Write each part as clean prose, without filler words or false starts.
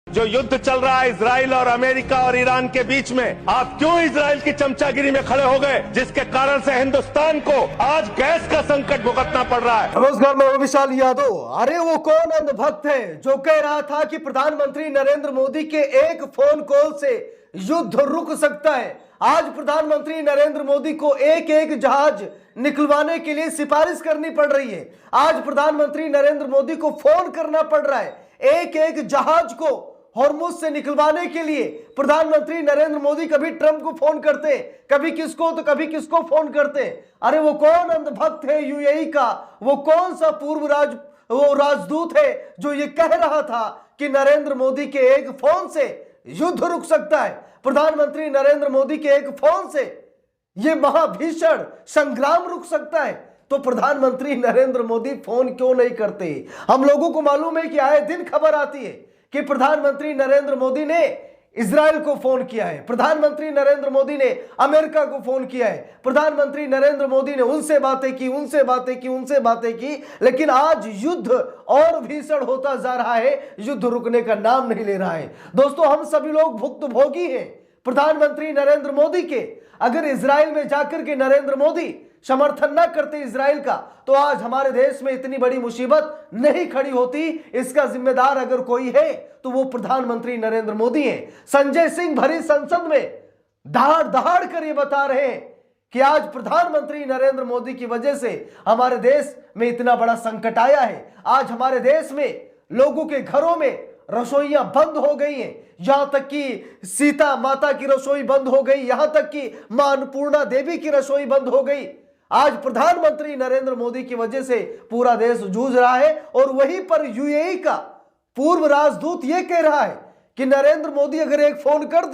जो युद्ध चल रहा है इजराइल और अमेरिका और ईरान के बीच में, आप क्यों इजराइल की चमचागिरी में खड़े हो गए, जिसके कारण से हिंदुस्तान को आज गैस का संकट भुगतना पड़ रहा है। नमस्कार, मैं विशाल यादव। अरे वो कौन अंधभक्त है जो कह रहा था कि प्रधानमंत्री नरेंद्र मोदी के एक फोन कॉल से युद्ध रुक सकता है। आज प्रधानमंत्री नरेंद्र मोदी को एक एक जहाज निकलवाने के लिए सिफारिश करनी पड़ रही है। आज प्रधानमंत्री नरेंद्र मोदी को फोन करना पड़ रहा है एक एक जहाज को हॉर्मुज से निकलवाने के लिए। प्रधानमंत्री नरेंद्र मोदी कभी ट्रंप को फोन करते, कभी किसको तो कभी किसको फोन करते। अरे वो कौन अंधभक्त है यूएई का, वो कौन सा वो राजदूत है जो ये कह रहा था कि नरेंद्र मोदी के एक फोन से युद्ध रुक सकता है। प्रधानमंत्री नरेंद्र मोदी के एक फोन से ये महाभीषण संग्राम रुक सकता है। तो प्रधानमंत्री नरेंद्र मोदी फोन क्यों नहीं करते? हम लोगों को मालूम है कि आए दिन खबर आती है कि प्रधानमंत्री नरेंद्र मोदी ने इजराइल को फोन किया है, प्रधानमंत्री नरेंद्र मोदी ने अमेरिका को फोन किया है, प्रधानमंत्री नरेंद्र मोदी ने उनसे बातें की, लेकिन आज युद्ध और भीषण होता जा रहा है, युद्ध रुकने का नाम नहीं ले रहा है। दोस्तों, हम सभी लोग भुक्तभोगी हैं प्रधानमंत्री नरेंद्र मोदी के। अगर इजराइल में जाकर के नरेंद्र मोदी समर्थन न करते इजराइल का, तो आज हमारे देश में इतनी बड़ी मुसीबत नहीं खड़ी होती। इसका जिम्मेदार अगर कोई है तो वो प्रधानमंत्री नरेंद्र मोदी हैं। संजय सिंह भरी संसद में दहाड़ दहाड़ कर ये बता रहे हैं कि आज प्रधानमंत्री नरेंद्र मोदी की वजह से हमारे देश में इतना बड़ा संकट आया है। आज हमारे देश में लोगों के घरों में रसोइयां बंद हो गई हैं, यहां तक कि सीता माता की रसोई बंद हो गई, यहां तक कि मां अन्नपूर्णा देवी की रसोई बंद हो गई। आज प्रधानमंत्री नरेंद्र मोदी की वजह से पूरा देश जूझ रहा है। और वहीं पर यूएई का पूर्व राजदूत यह कह रहा है कि नरेंद्र मोदी अगर एक फोन कर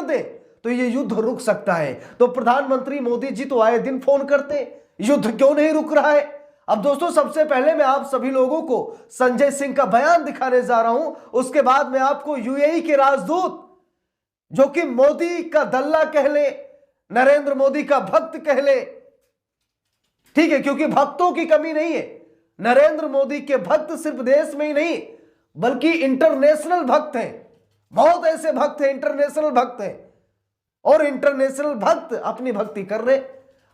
दे, तो यह युद्ध रुक सकता है। तो प्रधानमंत्री मोदी जी तो आए दिन फोन करते, युद्ध क्यों नहीं रुक रहा है? अब दोस्तों, सबसे पहले मैं आप सभी लोगों को संजय सिंह का बयान दिखाने जा रहा हूं, उसके बाद मैं आपको यूएई के राजदूत, जो कि मोदी का दल्ला कह ले, नरेंद्र मोदी का भक्त कह ले, ठीक है, क्योंकि भक्तों की कमी नहीं है। नरेंद्र मोदी के भक्त सिर्फ देश में ही नहीं बल्कि इंटरनेशनल भक्त हैं। बहुत ऐसे भक्त हैं, इंटरनेशनल भक्त हैं, और इंटरनेशनल भक्त अपनी भक्ति कर रहे।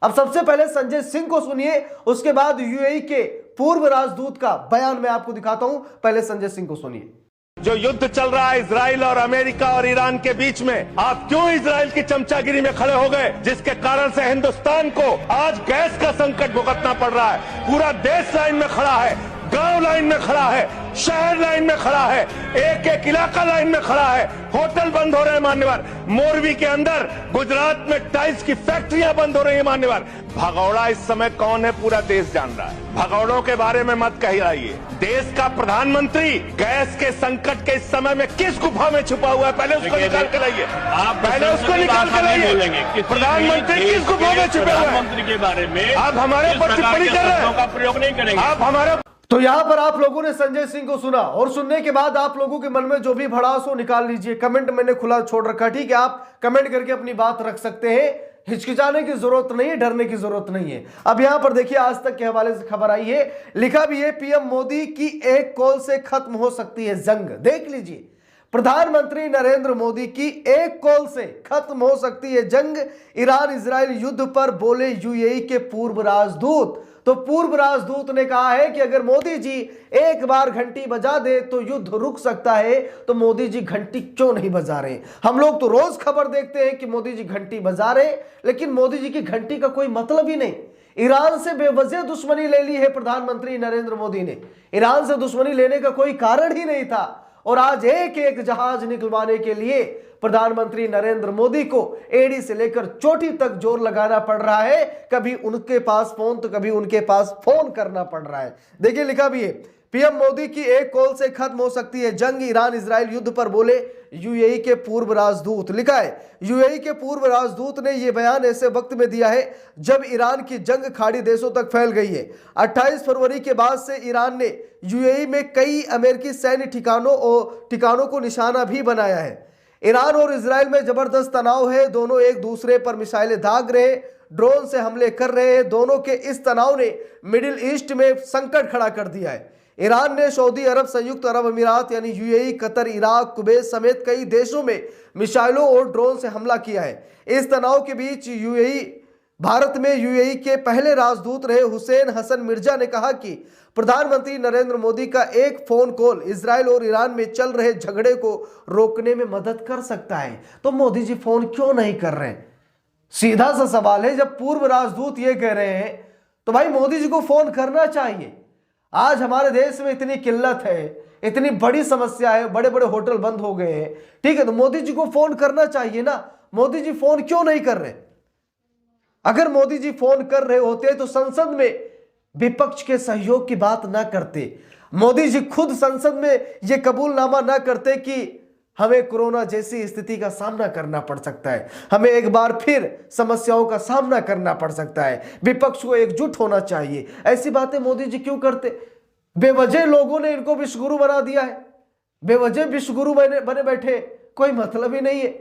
अब सबसे पहले संजय सिंह को सुनिए, उसके बाद यूएई के पूर्व राजदूत का बयान मैं आपको दिखाता हूं। पहले संजय सिंह को सुनिए। जो युद्ध चल रहा है इजराइल और अमेरिका और ईरान के बीच में, आप क्यों इजराइल की चमचागिरी में खड़े हो गए, जिसके कारण से हिंदुस्तान को आज गैस का संकट भुगतना पड़ रहा है। पूरा देश लाइन में खड़ा है, गांव लाइन में खड़ा है, शहर लाइन में खड़ा है, एक एक इलाका लाइन में खड़ा है। होटल बंद हो रहे हैं मान्यवर, मोरवी के अंदर गुजरात में टाइल्स की फैक्ट्रियां बंद हो रही है मान्यवर। भगौड़ा इस समय कौन है पूरा देश जान रहा है। भगौड़ों के बारे में मत कहिए। देश का प्रधानमंत्री गैस के संकट के इस समय में किस गुफा में छुपा हुआ है, पहले उसको निकाल के लाइए। आप पहले उसको निकाल के लाइए। प्रधानमंत्री किस गुफा में छुपे हुए हैं? प्रधानमंत्री के बारे में आप हमारे ऊपर टिप्पणी कर रहे हैं, का प्रयोग नहीं करेंगे आप हमारे। तो यहां पर आप लोगों ने संजय सिंह को सुना, और सुनने के बाद आप लोगों के मन में जो भी भड़ास हो निकाल लीजिए। कमेंट मैंने खुला छोड़ रखा, ठीक है, आप कमेंट करके अपनी बात रख सकते हैं। हिचकिचाने की जरूरत नहीं है, डरने की जरूरत नहीं है। अब यहां पर देखिए, आज तक के हवाले से खबर आई है, लिखा भी है पीएम मोदी की एक कॉल से खत्म हो सकती है जंग। देख लीजिए, प्रधानमंत्री नरेंद्र मोदी की एक कॉल से खत्म हो सकती है जंग। ईरान इजराइल युद्ध पर बोले यूएई के पूर्व राजदूत। तो पूर्व राजदूत ने कहा है कि अगर मोदी जी एक बार घंटी बजा दे तो युद्ध रुक सकता है। तो मोदी जी घंटी क्यों नहीं बजा रहे? हम लोग तो रोज खबर देखते हैं कि मोदी जी घंटी बजा रहे, लेकिन मोदी जी की घंटी का कोई मतलब ही नहीं। ईरान से बेवजह दुश्मनी ले ली है प्रधानमंत्री नरेंद्र मोदी ने। ईरान से दुश्मनी लेने का कोई कारण ही नहीं था, और आज एक एक जहाज निकलवाने के लिए प्रधानमंत्री नरेंद्र मोदी को एड़ी से लेकर चोटी तक जोर लगाना पड़ रहा है। कभी उनके पास फोन तो कभी उनके पास फोन करना पड़ रहा है। देखिए, लिखा भी है पीएम मोदी की एक कॉल से खत्म हो सकती है जंग, ईरान इजराइल युद्ध पर बोले यूएई के पूर्व राजदूत। लिखा है, यूएई के पूर्व राजदूत ने यह बयान ऐसे वक्त में दिया है जब ईरान की जंग खाड़ी देशों तक फैल गई है। 28 फरवरी के बाद से ईरान ने यूएई में कई अमेरिकी सैन्य ठिकानों को निशाना भी बनाया है। ईरान और इजराइल में जबरदस्त तनाव है, दोनों एक दूसरे पर मिसाइलें दाग रहे, ड्रोन से हमले कर रहे हैं। दोनों के इस तनाव ने मिडिल ईस्ट में संकट खड़ा कर दिया है। ईरान ने सऊदी अरब, संयुक्त अरब अमीरात यानी यूएई, कतर, इराक, कुवैत समेत कई देशों में मिसाइलों और ड्रोन से हमला किया है। इस तनाव के बीच भारत में यूएई के पहले राजदूत रहे हुसैन हसन मिर्जा ने कहा कि प्रधानमंत्री नरेंद्र मोदी का एक फोन कॉल इजराइल और ईरान में चल रहे झगड़े को रोकने में मदद कर सकता है। तो मोदी जी फोन क्यों नहीं कर रहे हैं? सीधा सा सवाल है। जब पूर्व राजदूत ये कह रहे हैं तो भाई मोदी जी को फोन करना चाहिए। आज हमारे देश में इतनी किल्लत है, इतनी बड़ी समस्या है, बड़े बड़े होटल बंद हो गए हैं, ठीक है, तो मोदी जी को फोन करना चाहिए ना। मोदी जी फोन क्यों नहीं कर रहे? अगर मोदी जी फोन कर रहे होते तो संसद में विपक्ष के सहयोग की बात ना करते। मोदी जी खुद संसद में यह कबूलनामा ना करते कि हमें कोरोना जैसी स्थिति का सामना करना पड़ सकता है, हमें एक बार फिर समस्याओं का सामना करना पड़ सकता है, विपक्ष को एकजुट होना चाहिए। ऐसी बातें मोदी जी क्यों करते? बेवजह लोगों ने इनको विश्वगुरु बना दिया है, बेवजह विश्वगुरु बने बैठे, कोई मतलब ही नहीं है।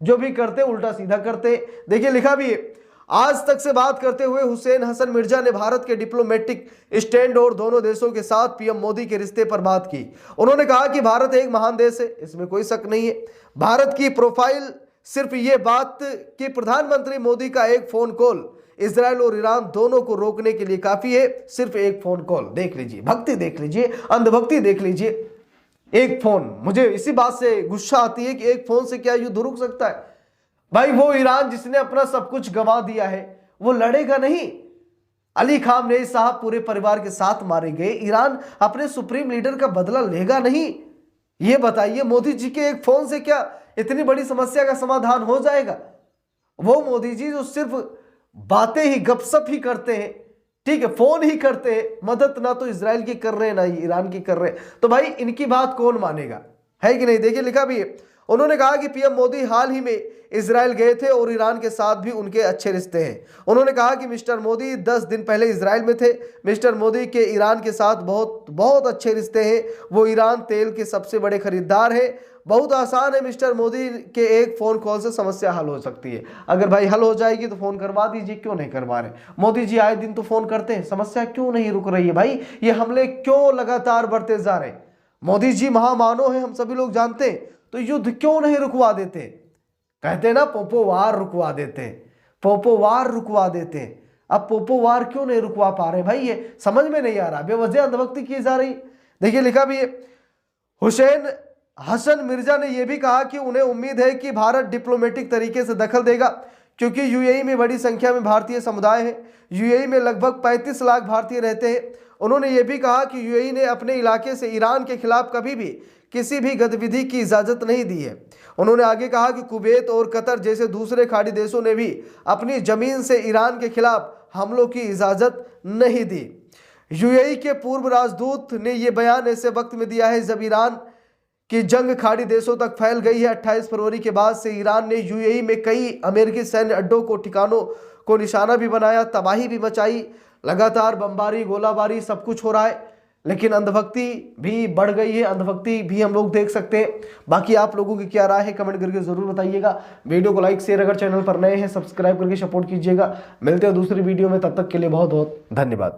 जो भी करते उल्टा सीधा करते। देखिए लिखा भी है, आज तक से बात करते हुए हुसैन हसन मिर्जा ने भारत के डिप्लोमेटिक स्टैंड और दोनों देशों के साथ पीएम मोदी के रिश्ते पर बात की। उन्होंने कहा कि भारत एक महान देश है, इसमें कोई शक नहीं है। भारत की प्रोफाइल सिर्फ ये बात कि प्रधानमंत्री मोदी का एक फोन कॉल इजराइल और ईरान दोनों को रोकने के लिए काफी है। सिर्फ एक फोन कॉल। देख लीजिए, भक्ति देख लीजिए, अंधभक्ति देख लीजिए। एक फोन, मुझे इसी बात से गुस्सा आती है कि एक फोन से क्या युद्ध रुक सकता है? भाई वो ईरान जिसने अपना सब कुछ गंवा दिया है वो लड़ेगा नहीं। अली खामनेई साहब पूरे परिवार के साथ मारे गए। ईरान अपने सुप्रीम लीडर का बदला लेगा नहीं। ये बताइए, मोदी जी के एक फोन से क्या इतनी बड़ी समस्या का समाधान हो जाएगा? वो मोदी जी जो सिर्फ बातें ही, गपशप ही करते हैं, ठीक है, फोन ही करते हैं, मदद ना तो इजराइल की कर रहे हैं ना ईरान की कर रहे हैं, तो भाई इनकी बात कौन मानेगा? है कि नहीं? देखिए लिखा भी है, उन्होंने कहा कि पीएम मोदी हाल ही में इजराइल गए थे और ईरान के साथ भी उनके अच्छे रिश्ते हैं। उन्होंने कहा कि मिस्टर मोदी 10 दिन पहले इजराइल में थे। मिस्टर मोदी के ईरान के साथ बहुत अच्छे रिश्ते हैं। वो ईरान तेल के सबसे बड़े खरीदार हैं। बहुत आसान है, मिस्टर मोदी के एक फ़ोन कॉल से समस्या हल हो सकती है। अगर भाई हल हो जाएगी तो फ़ोन करवा दीजिए, क्यों नहीं करवा रहे? मोदी जी आए दिन तो फ़ोन करते हैं, समस्या क्यों नहीं रुक रही है? भाई ये हमले क्यों लगातार बढ़ते जा रहे हैं? मोदी जी महामानव है, हम सभी लोग जानते हैं, तो युद्ध क्यों नहीं रुकवा देते? कहते ना पोपोवार रुकवा देते, पोपोवार रुकवा देते। अब पोपोवार क्यों नहीं रुकवा पा रहे? भाई ये समझ में नहीं आ रहा, बेवजह अंधभक्ति की जा रही। देखिए लिखा भी है, हुसैन हसन मिर्जा ने यह भी कहा कि उन्हें उम्मीद है कि भारत डिप्लोमेटिक तरीके से दखल देगा, क्योंकि यूएई में बड़ी संख्या में भारतीय समुदाय है। यूएई में लगभग 35 लाख भारतीय रहते हैं। उन्होंने ये भी कहा कि यूएई ने अपने इलाके से ईरान के खिलाफ कभी भी किसी भी गतिविधि की इजाज़त नहीं दी है। उन्होंने आगे कहा कि कुवैत और कतर जैसे दूसरे खाड़ी देशों ने भी अपनी ज़मीन से ईरान के खिलाफ हमलों की इजाज़त नहीं दी। यूएई के पूर्व राजदूत ने यह बयान ऐसे वक्त में दिया है जब ईरान की जंग खाड़ी देशों तक फैल गई है। 28 फरवरी के बाद से ईरान ने यूएई में कई अमेरिकी सैन्य अड्डों को, ठिकानों को निशाना भी बनाया, तबाही भी मचाई। लगातार बमबारी, गोलाबारी सब कुछ हो रहा है, लेकिन अंधभक्ति भी बढ़ गई है। अंधभक्ति भी हम लोग देख सकते हैं। बाकी आप लोगों की क्या राय है कमेंट करके जरूर बताइएगा। वीडियो को लाइक शेयर, अगर चैनल पर नए हैं सब्सक्राइब करके सपोर्ट कीजिएगा। मिलते हैं दूसरी वीडियो में, तब तक के लिए बहुत बहुत धन्यवाद।